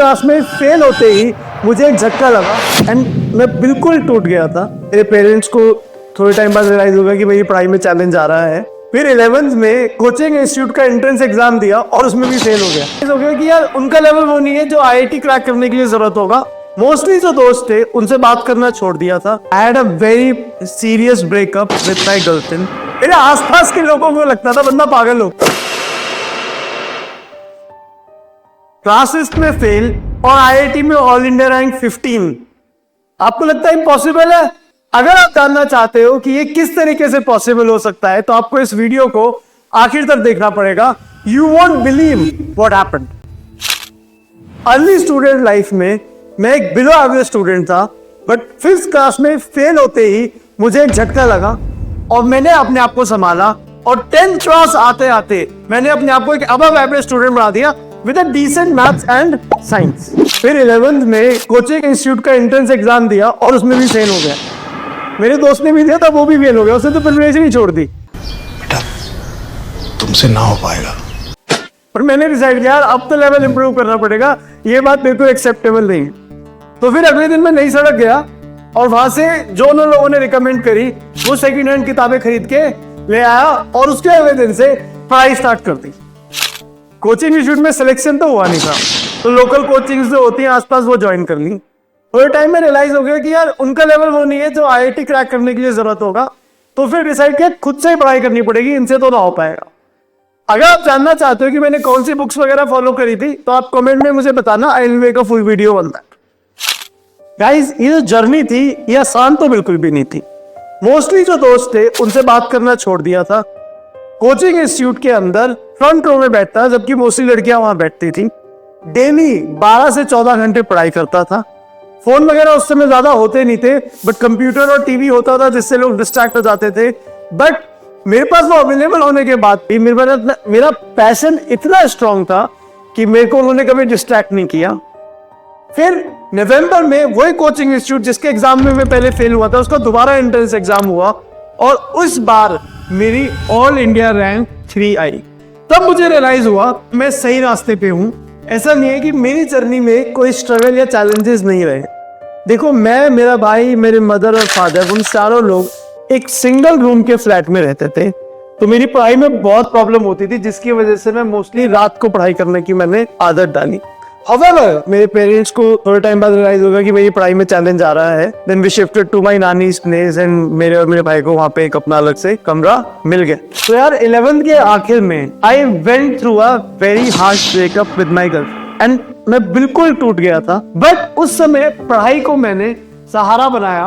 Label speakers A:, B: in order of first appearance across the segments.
A: Class में fail होते ही मुझे एक झटका लगा एंड मैं बिल्कुल टूट गया था। मेरे पेरेंट्स को थोड़े टाइम बाद रियलाइज होगा कि मेरी पढ़ाई में चैलेंज आ रहा है। फिर 11th में कोचिंग इंस्टीट्यूट का एंट्रेंस एग्जाम दिया और उसमें भी फेल हो गया कि यार उनका लेवल वो नहीं है जो आईआईटी क्रैक करने के लिए जरूरत होगा। मोस्टली जो दोस्त थे उनसे बात करना छोड़ दिया था। I had a very serious breakup with my girlfriend. मेरे आसपास के लोगों को लगता था बंदा पागल हो। क्लासेस में फेल और आईआईटी में ऑल इंडिया रैंक 15। आपको लगता है इम्पॉसिबल है? अगर आप जानना चाहते हो कि ये किस तरीके से पॉसिबल हो सकता है तो आपको इस वीडियो को आखिर तक देखना पड़ेगा। You won't believe what happened. Early student life में मैं एक बिलो एवरेज स्टूडेंट था, बट 5th क्लास में फेल होते ही मुझे एक झटका लगा और मैंने अपने आप को संभाला और 10th क्लास आते आते मैंने अपने आप को एक अबव एवरेज स्टूडेंट बना दिया with a decent maths and science. फिर 11th में कोचिंग इंस्टीट्यूट का एंट्रेंस एग्जाम दिया और उसमें भी फेल हो गया। मेरे दोस्त ने भी दिया था, वो भी फेल हो गया, उसने तो प्रिपरेशन ही छोड़ दी।
B: बेटा तुमसे ना हो पाएगा।
A: पर मैंने डिसाइड किया यार अब तो लेवल इंप्रूव करना पड़ेगा, ये बात बिल्कुल एक्सेप्टेबल नहीं है। तो फिर अगले दिन मैं नई सड़क गया और वहां से जो उन लोगों ने रिकमेंड करी वो सेकंड हैंड किताबें खरीद के ले आया और उसके अगले दिन से पढ़ाई स्टार्ट कर दी। कोचिंग इंस्टीट्यूट में सिलेक्शन तो हुआ नहीं था, तो लोकल कोचिंग्स जो होती हैं आसपास वो ज्वाइन कर ली। थोड़े टाइम में रियलाइज हो गया कि यार उनका लेवल वो नहीं है जो आईआईटी क्रैक करने के लिए जरूरत होगा। तो फिर डिसाइड किया खुद से ही पढ़ाई करनी पड़ेगी, इनसे तो ना हो पाएगा। अगर आप जानना चाहते हो कि मैंने कौन सी बुक्स वगैरह फॉलो करी थी तो आप कमेंट में मुझे बताना, I will make a full video on that. Guys ये जो जर्नी थी ये आसान तो बिल्कुल भी नहीं थी। मोस्टली जो दोस्त थे उनसे बात करना छोड़ दिया था। कोचिंग इंस्टीट्यूट के अंदर फ्रंट रो में बैठता, जबकि मोस्टली लड़कियां वहां बैठती थी। डेली 12 से 14 घंटे पढ़ाई करता था। फोन वगैरह उस समय ज्यादा होते नहीं थे, बट कंप्यूटर और टीवी होता था जिससे लोग डिस्ट्रैक्ट हो जाते थे। बट मेरे पास वो अवेलेबल होने के बाद भी मेरा पैशन इतना स्ट्रांग था कि मेरे को उन्होंने कभी डिस्ट्रैक्ट नहीं किया। फिर नवंबर में वही कोचिंग इंस्टीट्यूट जिसके एग्जाम में मैं पहले फेल हुआ था उसका दोबारा एंट्रेंस एग्जाम हुआ और उस बार मेरी ऑल इंडिया रैंक 3 आई। तब मुझे रियलाइज हुआ मैं सही रास्ते पे हूँ। ऐसा नहीं है कि मेरी जर्नी में कोई स्ट्रगल या चैलेंजेस नहीं रहे। देखो मैं, मेरा भाई, मेरे मदर और फादर, उन चारों लोग एक सिंगल रूम के फ्लैट में रहते थे, तो मेरी पढ़ाई में बहुत प्रॉब्लम होती थी जिसकी वजह से मैं मोस्टली रात को पढ़ाई करने की मैंने आदत डाली। However, मेरे पेरेंट्स को थोड़े टाइम बाद रियलाइज होगा कि मेरी पढ़ाई में चैलेंज आ रहा है। Then we shifted to my नानी's place and मेरे और मेरे भाई को वहाँ पे एक अपना अलग से कमरा मिल गया। तो यार 11th के आखिर में I went through a very harsh breakup with my girlfriend and मैं बिल्कुल टूट गया था। बट उस समय पढ़ाई को मैंने सहारा बनाया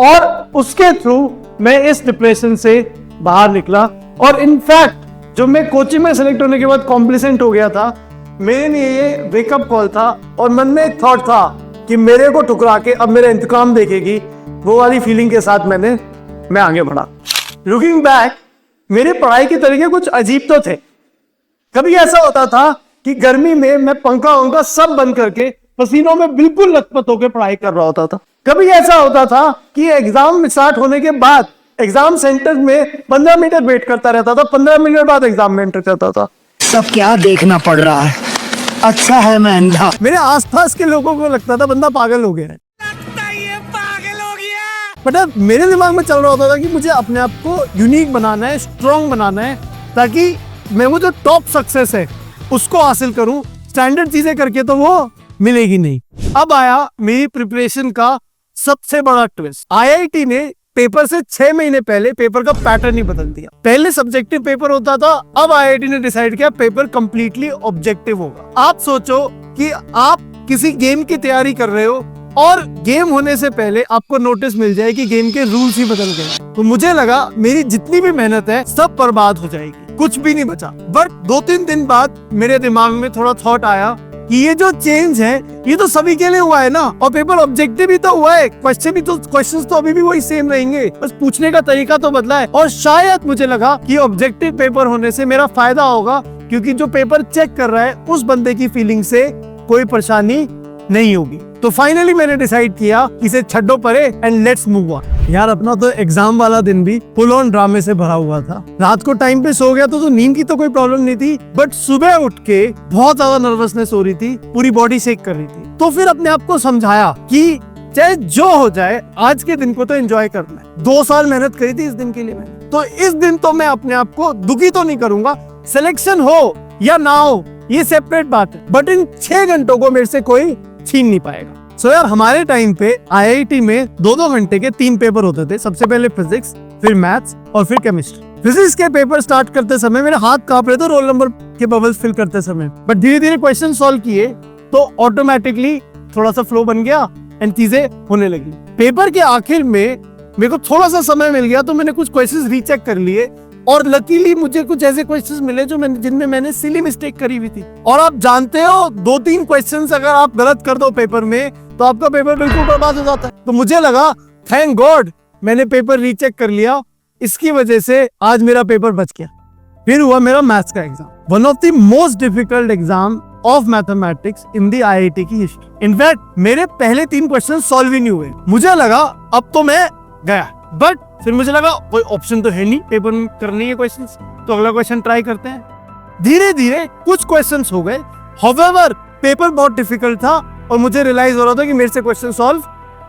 A: और उसके थ्रू मैं इस डिप्रेशन से बाहर निकला। और इनफैक्ट जो मैं कोचिंग में सेलेक्ट होने के बाद कॉम्प्लिसेंट हो गया था, मेरे लिए ये वेकअप कॉल था और मन में एक थॉट था कि मेरे को ठुकरा के अब मेरा इंतकाम देखेगी। वो वाली फीलिंग के साथ मैं आगे बढ़ा। लुकिंग बैक मेरे पढ़ाई के तरीके कुछ अजीब तो थे। कभी ऐसा होता था कि गर्मी में मैं पंखा वंखा सब बंद करके पसीनों में बिल्कुल लथपथ होकर पढ़ाई कर रहा होता था। कभी ऐसा होता था कि एग्जाम स्टार्ट होने के बाद एग्जाम सेंटर में 15 मिनट वेट करता रहता था, 15 मिनट बाद एग्जाम में एंटर करता था।
C: सब क्या देखना पड़ रहा है, अच्छा है मैं अंधा।
A: मेरे आसपास के लोगों को लगता था बंदा पागल हो गया है। बट अब मेरे दिमाग में चल रहा होता था कि मुझे अपने आप को यूनिक बनाना है, स्ट्रॉन्ग बनाना है, ताकि मैं वो जो टॉप सक्सेस है उसको हासिल करूं। स्टैंडर्ड चीजें करके तो वो मिलेगी नहीं। अब आया मेरी प्रिपरेशन का सबसे बड़ा ट्विस्ट। आईआईटी ने पेपर से 6 महीने पहले पेपर का पैटर्न ही बदल दिया। पहले सब्जेक्टिव पेपर होता था, अब आईआईटी ने डिसाइड किया पेपर कंप्लीटली ऑब्जेक्टिव होगा। आप सोचो कि आप किसी गेम की तैयारी कर रहे हो और गेम होने से पहले आपको नोटिस मिल जाए कि गेम के रूल्स ही बदल गए। तो मुझे लगा मेरी जितनी भी मेहनत है सब बर्बाद हो जाएगी, कुछ भी नहीं बचा। बट 2-3 दिन बाद मेरे दिमाग में थोड़ा थॉट आया कि ये जो चेंज है ये तो सभी के लिए हुआ है ना, और पेपर ऑब्जेक्टिव भी तो हुआ है, क्वेश्चंस तो अभी भी वही सेम रहेंगे, बस पूछने का तरीका तो बदला है। और शायद मुझे लगा कि ऑब्जेक्टिव पेपर होने से मेरा फायदा होगा, क्योंकि जो पेपर चेक कर रहा है उस बंदे की फीलिंग से कोई परेशानी नहीं होगी। तो फाइनली मैंने डिसाइड किया कि इसे छड्डो परे एंड लेट्स मूव ऑन। यार अपना तो एग्जाम वाला दिन भी फुल ऑन ड्रामे से भरा हुआ था। रात को टाइम पे सो गया तो नींद की तो कोई प्रॉब्लम नहीं थी, बट सुबह उठ के बहुत ज्यादा नर्वसनेस हो रही थी, पूरी बॉडी शेक कर रही थी। तो फिर अपने आप को समझाया कि चाहे जो हो जाए आज के दिन को तो एंजॉय करना है। 2 साल मेहनत करी थी इस दिन के लिए मैंने, तो इस दिन तो मैं अपने आप को दुखी तो नहीं करूंगा। सिलेक्शन हो या ना हो ये सेपरेट बात है, बट इन 6 घंटों को मेरे से कोई छीन नहीं पाएगा। सो यार हमारे टाइम पे आईआईटी में 2-2 घंटे के 3 पेपर होते थे। सबसे पहले फिजिक्स, फिर मैथ्स और फिर केमिस्ट्री। फिजिक्स के पेपर स्टार्ट करते समय मेरे हाथ कांप रहे थे रोल नंबर के बबल्स फिल करते समय, बट धीरे धीरे क्वेश्चन सॉल्व किए तो ऑटोमेटिकली थोड़ा सा फ्लो बन गया एंड चीजें होने लगी। पेपर के आखिर में मेरे को थोड़ा सा समय मिल गया तो मैंने कुछ क्वेश्चंस रीचेक कर लिए और लकीली मुझे कुछ ऐसे क्वेश्चंस मिले जिनमें मैंने सिली मिस्टेक करी हुई थी। और आप जानते हो 2-3 क्वेश्चंस अगर आप गलत कर दो पेपर में तो आपका पेपर बिल्कुल बर्बाद हो जाता है। तो मुझे लगा थैंक गॉड मैंने पेपर रीचेक कर लिया, इसकी वजह से आज मेरा पेपर बच गया। फिर हुआ मेरा मैथ्स का exam, one of the most difficult exam of mathematics in the IIT की हिस्ट्री। इनफैक्ट मेरे पहले 3 क्वेश्चन सॉल्व ही नहीं हुए। मुझे लगा अब तो मैं गया, बट फिर मुझे लगा कोई ऑप्शन तो है नहीं, पेपर में करनी है क्वेश्चंस, तो अगला क्वेश्चन ट्राई करते हैं। धीरे धीरे कुछ क्वेश्चंस हो गए, हाउएवर पेपर बहुत डिफिकल्ट था और मुझे रियलाइज हो रहा था कि मेरे से क्वेश्चन सॉल्व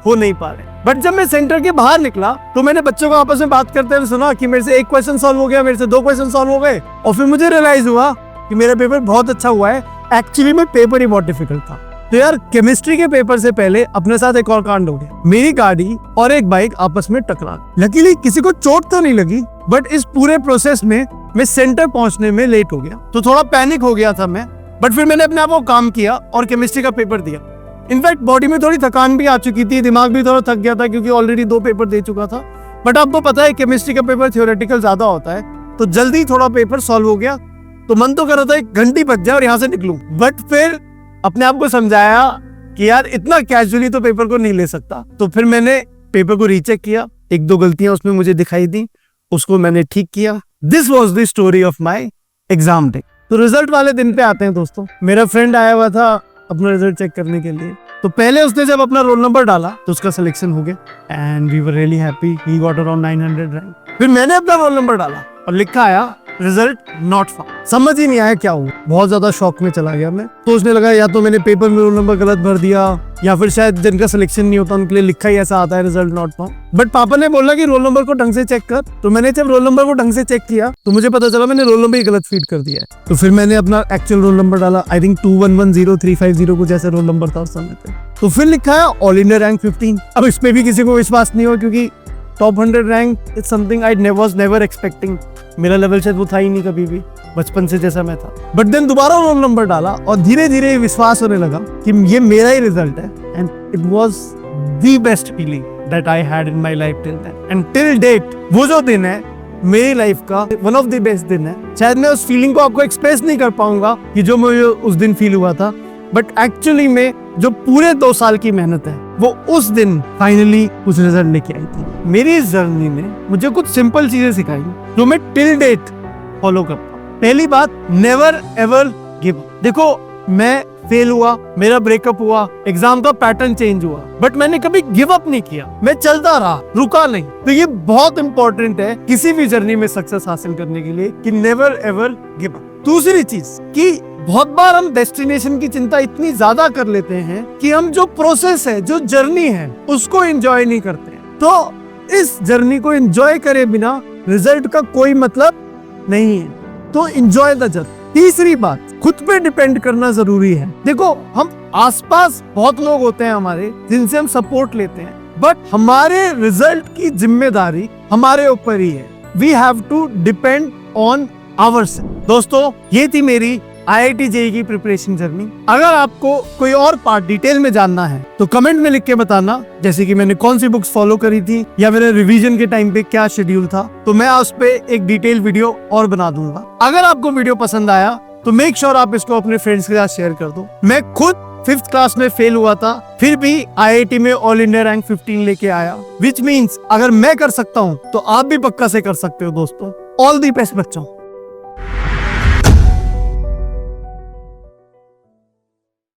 A: हो नहीं पा रहे। बट जब मैं सेंटर के बाहर निकला तो मैंने बच्चों को आपस में बात करते हुए सुना कि मेरे से 1 क्वेश्चन सॉल्व हो गया, मेरे से 2 क्वेश्चन सॉल्व हो गए, और फिर मुझे रियलाइज हुआ कि मेरा पेपर बहुत अच्छा हुआ है। एक्चुअली में पेपर ही बहुत डिफिकल्ट था। तो यार केमिस्ट्री के पेपर से पहले अपने साथ एक और कांड हो गया। मेरी गाड़ी और एक बाइक आपस में टकरा गई। लकीली किसी को चोट तो नहीं लगी, बट इस पूरे प्रोसेस में मैं सेंटर पहुंचने में लेट हो गया, तो थोड़ा पैनिक हो गया था मैं। बट फिर मैंने अपने आप को काम किया और केमिस्ट्री का पेपर दिया। इनफैक्ट बॉडी में थोड़ी थकान भी आ चुकी थी, दिमाग भी थोड़ा थक गया था क्योंकि ऑलरेडी 2 पेपर दे चुका था। बट आपको पता है केमिस्ट्री का पेपर थ्योरेटिकल ज्यादा होता है, तो जल्दी थोड़ा पेपर सॉल्व हो गया। तो मन तो कर रहा था 1 घंटी बच जाए और यहाँ से निकलूं, बट फिर अपने आप को समझाया कि यार इतना कैजुअली तो पेपर को नहीं ले सकता। तो फिर मैंने पेपर को रीचेक किया, 1-2 गलतियां उसमें मुझे दिखाई दी, उसको मैंने ठीक किया। This was the story of my exam day. तो रिजल्ट वाले दिन पे आते हैं दोस्तों। मेरा फ्रेंड आया हुआ था अपना रिजल्ट चेक करने के लिए, तो पहले उसने जब अपना रोल नंबर डाला तो उसका सिलेक्शन हो गया and we were really happy, he got around 900 rank. फिर मैंने अपना रोल नंबर डाला और लिखा आया रिजल्ट नॉट फाउंड। समझ ही नहीं आया क्या हुआ, बहुत ज्यादा शॉक में चला गया मैं। सोचने लगा या तो मैंने पेपर में रोल नंबर गलत भर दिया या फिर शायद जिनका सिलेक्शन नहीं होता उनके लिए लिखा ही ऐसा आता है रिजल्ट नॉट फाउंड। बट पापा ने बोला कि रोल नंबर को ढंग से चेक कर, तो मैंने जब रोल नंबर को ढंग से चेक किया तो मुझे पता चला मैंने रोल नंबर ही गलत फीड कर दिया है। तो फिर मैंने अपना एक्चुअल रोल नंबर डाला, आई थिंक 2110-350 कुछ ऐसा रोल नंबर था उस समय पे। तो फिर लिखा है ऑल इंडिया रैंक 15। अब इस पे भी किसी को विश्वास नहीं हुआ क्योंकि top 100 rank is something I was never expecting. मेरा लेवल शायद वो था ही नहीं कभी भी, बचपन से जैसा मैं था। बट देन दोबारा रोल नंबर डाला और धीरे धीरे विश्वास होने लगा कि ये मेरा ही रिजल्ट है and it was the best feeling that I had in my life till then and till date. वो जो दिन है मेरी लाइफ का वन ऑफ द बेस्ट दिन है। शायद मैं उस फीलिंग को आपको एक्सप्रेस नहीं कर पाऊंगा कि जो मुझे उस दिन फील हुआ था, बट एक्चुअली में जो पूरे 2 साल की मेहनत है वो उस दिन फाइनली कुछ रिजल्ट लेके आई थी। मेरी इस जर्नी ने मुझे कुछ सिंपल चीजें सिखाई जो मैं टिल डेट फॉलो करता हूँ। पहली बात, नेवर एवर गिव अप। देखो मैं फेल हुआ, मेरा ब्रेकअप हुआ, एग्जाम का पैटर्न चेंज हुआ, बट मैंने कभी गिव अप नहीं किया, मैं चलता रहा, रुका नहीं। तो ये बहुत इंपॉर्टेंट है किसी भी जर्नी में सक्सेस हासिल करने के लिए कि नेवर एवर गिव अप। दूसरी चीज कि बहुत बार हम डेस्टिनेशन की चिंता इतनी ज्यादा कर लेते हैं कि हम जो प्रोसेस है, जो जर्नी है, उसको एंजॉय नहीं करते हैं। तो इस जर्नी को एंजॉय करे बिना रिजल्ट का कोई मतलब नहीं है, तो एंजॉय द जर्नी। तीसरी बात, खुद पे डिपेंड करना जरूरी है। देखो हम आसपास बहुत लोग होते हैं हमारे जिनसे हम सपोर्ट लेते हैं, बट हमारे रिजल्ट की जिम्मेदारी हमारे ऊपर ही है। We have to depend on ourself. दोस्तों ये थी मेरी IIT JEE की प्रिपरेशन जर्नी। अगर आपको कोई और पार्ट डिटेल में जानना है तो कमेंट में लिख के बताना, जैसे कि मैंने कौन सी बुक्स फॉलो करी थी या मेरे रिवीजन के टाइम पे क्या शेड्यूल था, तो मैं उस पे एक डिटेल वीडियो और बना दूंगा। अगर आपको वीडियो पसंद आया तो मेक श्योर आप इसको अपने फ्रेंड्स के साथ शेयर कर दो। मैं खुद 5th क्लास में फेल हुआ था, फिर भी IIT में ऑल इंडिया रैंक 15 लेके आया, विच मीन्स अगर मैं कर सकता हूँ तो आप भी पक्का से कर सकते हो दोस्तों। ऑल दी बेस्ट बच्चों।